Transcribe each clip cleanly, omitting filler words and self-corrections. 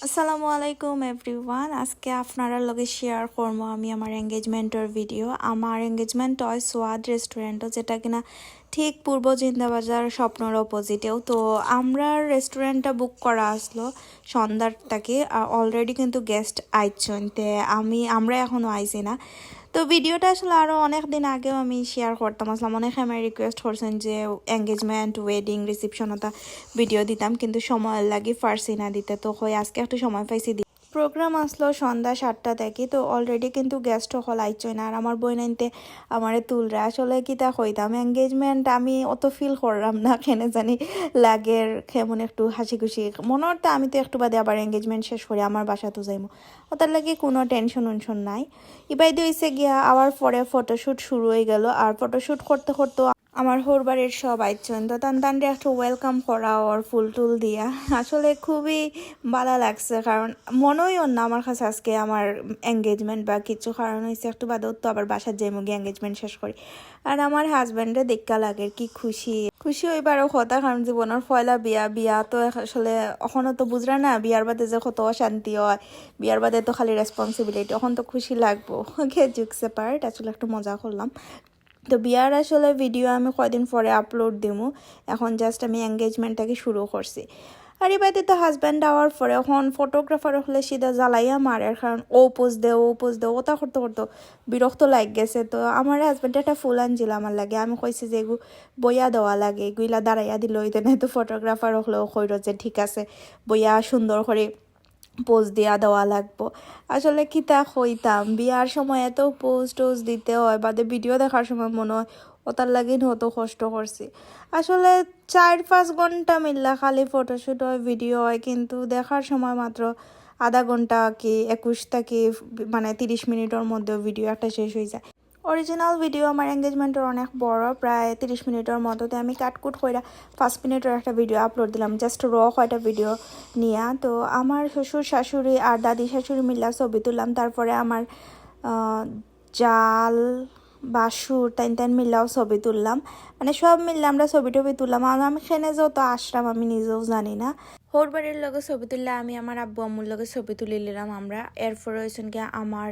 আসসালামু আলাইকুম এভরিওয়ান। আজকে আপনারা লগে শেয়ার করবো আমি আমার এঙ্গেজমেন্টের ভিডিও। আমার এঙ্গেজমেন্ট হয় সোয়াদ রেস্টুরেন্টও, যেটা কিনা ঠিক পূর্ব জিন্দাবাজার স্বপ্নর অপোজিটেও। তো আমরা রেস্টুরেন্টটা বুক করা আসলো সন্ধ্যার থেকে, আর অলরেডি কিন্তু গেস্ট আইছেন, তে আমরা এখনও আইছি না। তো ভিডিওটা আসলে আরও অনেক দিন আগেও আমি শেয়ার করতাম আসলাম, অনেকে আমার রিকোয়েস্ট করছেন যে এঙ্গেজমেন্ট ওয়েডিং রিসেপশনটা ভিডিও দিতাম, কিন্তু সময় লাগে ফার্সি না দিতে, তো হয় আজকে একটু সময় পাইছি। প্রোগ্রাম আসলো সন্ধ্যা 7টা থেকে, তো অলরেডি কিন্তু গেস্ট হল আইচই না। আর আমার বই নাইনতে আমারে তুলরা আসলে কিতা কইতাম, এঙ্গেজমেন্ট আমি অত ফিল করলাম না, কেন জানি লাগের কেমন একটু হাসি খুশি মনে হতো। আমি তো একটু বাদে আবার এঙ্গেজমেন্ট শেষ করে আমার বাসা তো যাইমো, ওটার লাগে কোনো টেনশন উনশন নাই। ইবাইতে হয়েছে গিয়া আবার পরে ফটোশ্যুট শুরু হয়ে গেল, আর ফটোশ্যুট করতে করতে আমার হোর বাড়ির সব আইছেন, তো তানরে একটু ওয়েলকাম করা ওর ফুল টুল দিয়া আসলে খুবই ভালো লাগছে। কারণ মনেই না আমার কাছে আজকে আমার এঙ্গেজমেন্ট বা কিছু, কারণ হয়েছে একটু বাদেও তো আবার বাসার যাইমো গিয়ে এঙ্গেজমেন্ট শেষ করি। আর আমার হাজব্যান্ডে দেখা লাগে কি খুশি খুশি হইবারও কথা, কারণ জীবনের পয়লা বিয়া বিয়া তো আসলে এখনও তো বুঝরা না বিয়ার বাদে যে কত অশান্তি হয়, বিয়ার বাদে তো খালি রেসপন্সিবিলিটি, এখন তো খুশি লাগবো। জুকসে পার্ট আসলে একটু মজা করলাম। তো বিয়ার আসলে ভিডিও আমি কয়দিন পরে আপলোড দিমু, এখন জাস্ট আমি এঙ্গেজমেন্টটাকে শুরু করছি। আর এবারে তো হাজব্যান্ড আওয়ার পরে এখন ফটোগ্রাফার হলে সিধা জ্বালাইয়া মারে, কারণ ও পোজ দেও ওটা করতে করতে বিরক্ত লাগ গেছে। তো আমার হাজব্যান্ড একটা ফুল আনছিল আমার লাগে, আমি কইছি যে এগু বইয়া দেওয়া লাগে, এগুলা দাঁড়াইয়া দিল হইতে না। তো ফটোগ্রাফার হলেও কইর যে ঠিক আছে বইয়া সুন্দর করে পোজ দিয়া দেওয়া লাগবো। আসলে কি তা হইতাম বিয়ার সময় এত পোজ টোজ দিতে হয়, বাদে ভিডিও দেখার সময় মনে হয় ওটার লাগে অত কষ্ট করছি। আসলে 4-5 ঘন্টা মিললা খালি ফটোশ্যুট হয় ভিডিও হয়, কিন্তু দেখার সময় মাত্র আধা ঘন্টা কি 21 থেকে মানে 30 মিনিটের মধ্যে ভিডিও একটা শেষ হয়ে যায়। অরিজিনাল ভিডিও আমার এঙ্গেজমেন্টের অনেক বড়, প্রায় 30 মিনিটের মতোতে আমি কাটকুট কইরা 5 মিনিটের একটা ভিডিও আপলোড দিলাম, জাস্ট কয়টা ভিডিও নিয়ে। তো আমার শ্বশুর শাশুড়ি আর দাদি শাশুড়ি মিল্লা ছবি তুললাম, তারপরে আমার জাল বাসুর টাইন মিল্লাও ছবি তুললাম, মানে সব মিললে আমরা ছবি টবি তুললাম। আর আমি খেনে যাও তো আসলাম আমি নিজেও জানি না। হোর বাড়ির লগে ছবি তুললে আমি আমার আব্বু আম্মুর লগে ছবি তুলে নিলাম আমরা। এরপরে হয়েছেন কি আমার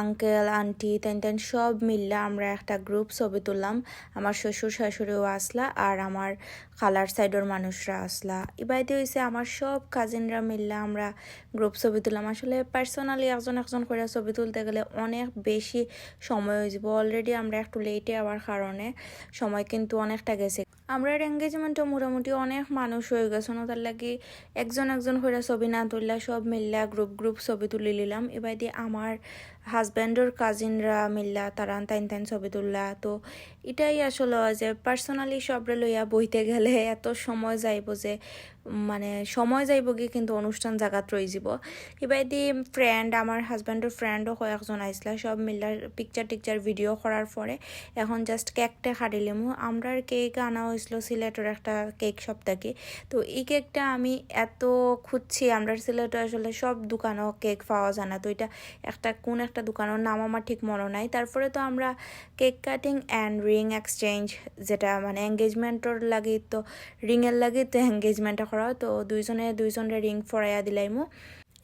আঙ্কেল আন্টি তেন সব মিললে আমরা একটা গ্রুপ ছবি তুললাম। আমার শ্বশুর শাশুড়িও আসলা আর আমার খালার সাইডের মানুষরা আসলা। এবাইতে হয়েছে আমার সব কাজিনরা মিললে আমরা গ্রুপ ছবি তুললাম। আসলে পার্সোনালি একজন একজন করে ছবি তুলতে গেলে অনেক বেশি সময় হয়ে যাব। অলরেডি আমরা একটু লেটে হওয়ার কারণে সময় কিন্তু অনেকটা গেছে। আমরা এঙ্গেজমেন্টও মোটামুটি অনেক মানুষ হয়ে গেছে, তার লাগে একজন একজন করে ছবি না তুললা সব মিললা গ্রুপ ছবি তুলে নিলাম। এবার দিয়ে আমার হাজব্যান্ডের কাজিনরা মিললা তারা তাইন ছবি তুললা। তো এটাই আসলে যে পার্সোনালি সবরে লইয়া বইতে গেলে এত সময় যাইব যে মানে সময় যাইব গিয়ে কিন্তু অনুষ্ঠান জায়গাত রয়ে যাব। এবার দিয়ে ফ্রেন্ড আমার হাজব্যান্ডের ফ্রেন্ডও কয়েকজন আইসলা, সব মিললা পিকচার টিকচার ভিডিও করার পরে এখন জাস্ট কেকটা খাড়িলামু। আমরা কেক আনা হয়েছিল সিলেটের একটা কেক শপ থেকে। তো এই কেকটা আমি এত খুঁজছি, আমরা সিলেটে আসলে সব দোকানও কেক পাওয়া যায় না, তো এটা কোন একটা দোকানের নাম আমার ঠিক মনে নাই। তারপরে তো আমরা cake cutting and ring exchange, যেটা মানে এঙ্গেজমেন্টর লাগে, তো রিংয়ের লাগে তো এঙ্গেজমেন্টটা করা, তো দুইজনের রিং ফরাইয়া দিলাইমু।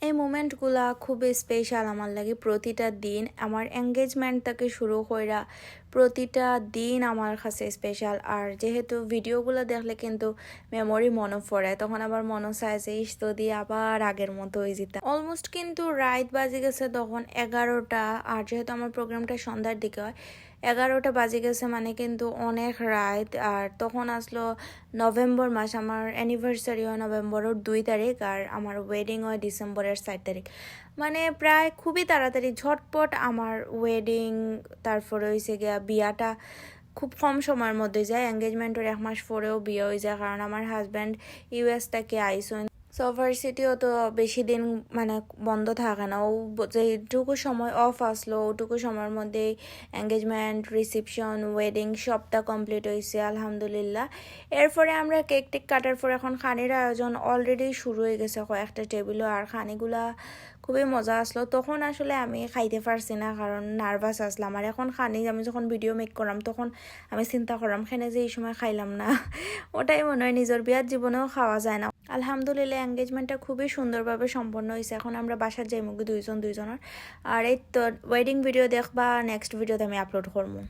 এই মোমেন্টগুলা খুবই স্পেশাল আমার লাগে। প্রতিটা দিন আমার এঙ্গেজমেন্ট থেকে শুরু কইরা প্রতিটা দিন আমার কাছে স্পেশাল। আর যেহেতু ভিডিওগুলো দেখলে কিন্তু মেমোরি মনে পড়ে, তখন আবার মনে চায় যে ইস দিয়ে আবার আগের মতো হয়ে যেতাম। অলমোস্ট কিন্তু রাত বাজে গেছে তখন 11টা, আর যেহেতু আমার প্রোগ্রামটা সন্ধ্যার দিকে হয় 11টা বাজে গেছে, মানে কিন্তু অনেক রাত। আর তখন আসলো নভেম্বর মাস, আমার অ্যানিভার্সারি হয় নভেম্বরের 2 তারিখ, আর আমার ওয়েডিং হয় ডিসেম্বরের 4 তারিখ। মানে প্রায় খুবই তাড়াতাড়ি ঝটপট আমার ওয়েডিং, তারপরে হয়েছে গিয়া বিয়াটা খুব কম সময়ের মধ্যে যায়। এঙ্গেজমেন্টের 1 মাস পরেও বিয়ে হয়ে যায়, কারণ আমার হাজব্যান্ড ইউএস থেকে আইসন। সো ভার্সিটিও তো বেশি দিন মানে বন্ধ থাকে না, ও যেটুকু সময় অফ আসলো ওটুকু সময়ের মধ্যেই এঙ্গেজমেন্ট রিসেপশন ওয়েডিং সবটা কমপ্লিট হয়েছে আলহামদুলিল্লাহ। এরপরে আমরা কেক টেক কাটার পর এখন খানির আয়োজন অলরেডি শুরু হয়ে গেছে কয়েকটা টেবিলও, আর খানিগুলা খুবই মজা আসলো। তখন আসলে আমি খাইতে পারছি না, কারণ নার্ভাস আসলাম। আর এখন আমি যখন ভিডিও মেক করলাম তখন আমি চিন্তা করলাম খেনে যে এই সময় খাইলাম না, ওটাই মনে হয় নিজের বিয়ার জীবনেও খাওয়া যায় না। আলহামদুলিল্লাহ এঙ্গেজমেন্টটা খুবই সুন্দরভাবে সম্পন্ন হয়েছে। এখন আমরা বাসার যাইমুগি দুইজনের। আর এই তো ওয়েডিং ভিডিও দেখবা, নেক্সট ভিডিওতে আমি আপলোড করবো।